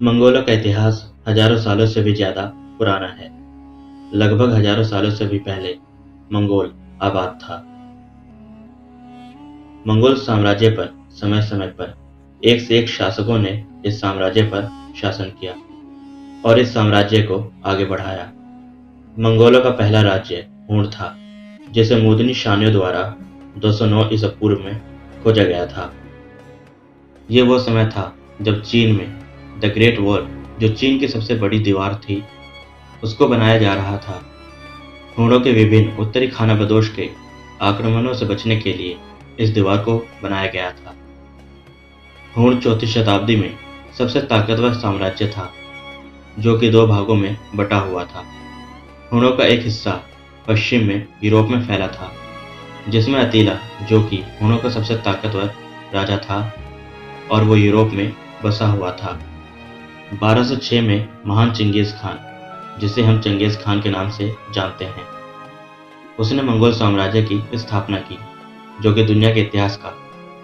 मंगोलों का इतिहास हजारों सालों से भी ज्यादा पुराना है। लगभग हजारों सालों से भी पहले मंगोल आबाद था। मंगोल साम्राज्य पर समय समय पर एक से एक शासकों ने इस साम्राज्य पर शासन किया और इस साम्राज्य को आगे बढ़ाया। मंगोलों का पहला राज्य हूण था, जिसे मुदनी शानियों द्वारा 209 ईसा पूर्व में खोजा गया था। ये वो समय था जब चीन में द ग्रेट वॉल, जो चीन की सबसे बड़ी दीवार थी, उसको बनाया जा रहा था। हूणों के विभिन्न उत्तरी खानाबदोश के आक्रमणों से बचने के लिए इस दीवार को बनाया गया था। हूण 4वीं शताब्दी में सबसे ताकतवर साम्राज्य था, जो कि दो भागों में बटा हुआ था। हूणों का एक हिस्सा पश्चिम में यूरोप में फैला था, जिसमें अतीला, जो कि हूणों का सबसे ताकतवर राजा था, और वो यूरोप में बसा हुआ था। 1206 में महान चंगेज खान, जिसे हम चंगेज खान के नाम से जानते हैं, उसने मंगोल साम्राज्य की स्थापना की, जो कि दुनिया के इतिहास का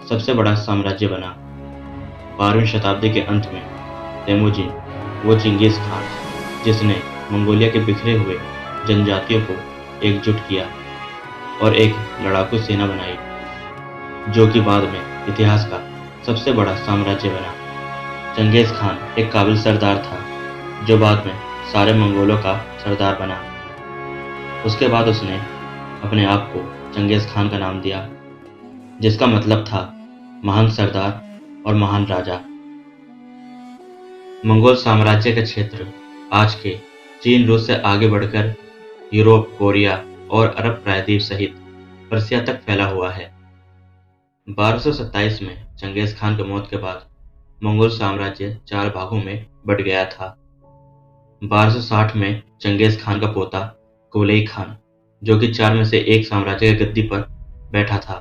सबसे बड़ा साम्राज्य बना। 12वीं शताब्दी के अंत में तेमुजिन, वो चंगेज खान जिसने मंगोलिया के बिखरे हुए जनजातियों को एकजुट किया और एक लड़ाकू सेना बनाई, जो कि बाद में इतिहास का सबसे बड़ा साम्राज्य बना। चंगेज खान एक काबिल सरदार था, जो बाद में सारे मंगोलों का सरदार बना। उसके बाद उसने अपने आप को चंगेज खान का नाम दिया, जिसका मतलब था महान सरदार और महान राजा। मंगोल साम्राज्य का क्षेत्र आज के चीन, रूस से आगे बढ़कर यूरोप, कोरिया और अरब प्रायद्वीप सहित पर्सिया तक फैला हुआ है। 1227 में चंगेज खान की मौत के बाद मंगोल साम्राज्य 4 भागों में बट गया था। 1260 में चंगेज खान का पोता कुबलई खान, जो कि 4 में से एक साम्राज्य की गद्दी पर बैठा था।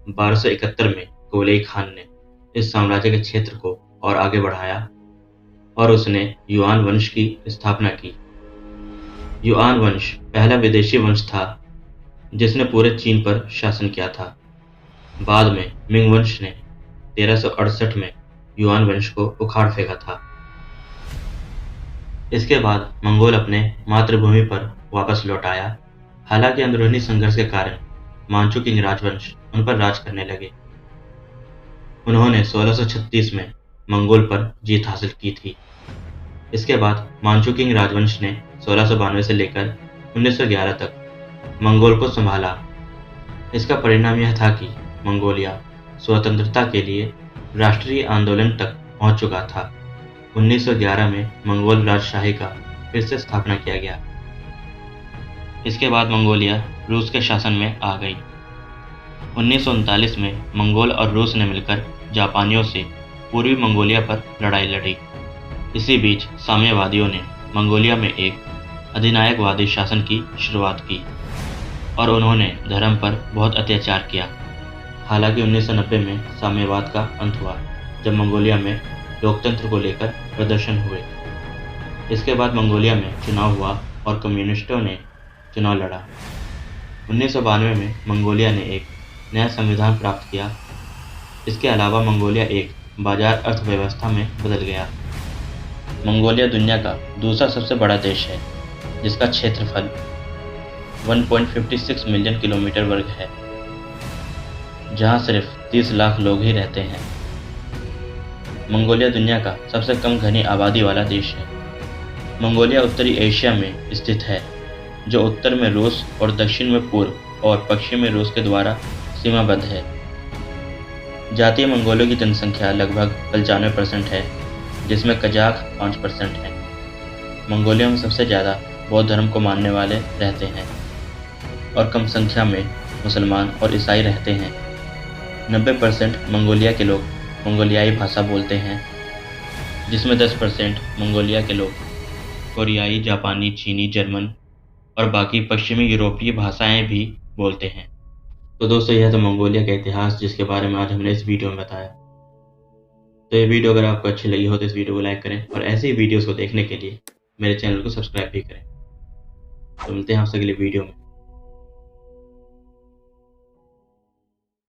1271 में कुबलई खान ने इस साम्राज्य के क्षेत्र को और आगे बढ़ाया और उसने युआन वंश की स्थापना की। युआन वंश पहला विदेशी वंश था जिसने पूरे चीन पर शासन किया था। बाद में मिंग वंश ने 1368 में युआन वंश को उखाड़ फेंका था। इसके बाद मंगोल अपने मातृभूमि पर वापस लौट आया। हालांकि अंदरूनी संघर्ष के कारण मांचू किंग राजवंश उन पर राज करने लगे। उन्होंने 1636 में मंगोल पर जीत हासिल की थी। इसके बाद मांचू किंग राजवंश ने 1692 से लेकर 1911 तक मंगोल को संभाला। इसका परिणाम यह था कि मंगोलिया स्वतंत्रता के लिए राष्ट्रीय आंदोलन तक पहुंच चुका था। 1911 में मंगोल राजशाही का फिर से स्थापना किया गया। इसके बाद मंगोलिया रूस के शासन में आ गई। 1939 में मंगोल और रूस ने मिलकर जापानियों से पूर्वी मंगोलिया पर लड़ाई लड़ी। इसी बीच साम्यवादियों ने मंगोलिया में एक अधिनायकवादी शासन की शुरुआत की और उन्होंने धर्म पर बहुत अत्याचार किया। हालांकि 1990 में साम्यवाद का अंत हुआ, जब मंगोलिया में लोकतंत्र को लेकर प्रदर्शन हुए। इसके बाद मंगोलिया में चुनाव हुआ और कम्युनिस्टों ने चुनाव लड़ा। 1992 में मंगोलिया ने एक नया संविधान प्राप्त किया। इसके अलावा मंगोलिया एक बाजार अर्थव्यवस्था में बदल गया। मंगोलिया दुनिया का दूसरा सबसे बड़ा देश है, जिसका क्षेत्रफल 1.56 मिलियन किलोमीटर वर्ग है, जहां सिर्फ 30 लाख लोग ही रहते हैं। मंगोलिया दुनिया का सबसे कम घनी आबादी वाला देश है। मंगोलिया उत्तरी एशिया में स्थित है, जो उत्तर में रूस और दक्षिण में पूर्व और पश्चिम में रूस के द्वारा सीमाबद्ध है। जातीय मंगोलों की जनसंख्या लगभग 95% है, जिसमें कजाक 5% है। मंगोलिया में सबसे ज़्यादा बौद्ध धर्म को मानने वाले रहते हैं और कम संख्या में मुसलमान और ईसाई रहते हैं। 90% मंगोलिया के लोग मंगोलियाई भाषा बोलते हैं, जिसमें 10% मंगोलिया के लोग कोरियाई, जापानी, चीनी, जर्मन और बाकी पश्चिमी यूरोपीय भाषाएं भी बोलते हैं। तो दोस्तों, यह तो मंगोलिया का इतिहास, जिसके बारे में आज हमने इस वीडियो में बताया। तो ये वीडियो अगर आपको अच्छी लगी हो तो इस वीडियो को लाइक करें और ऐसे ही वीडियोस को देखने के लिए मेरे चैनल को सब्सक्राइब भी करें। तो मिलते हैं आपसे अगले वीडियो में।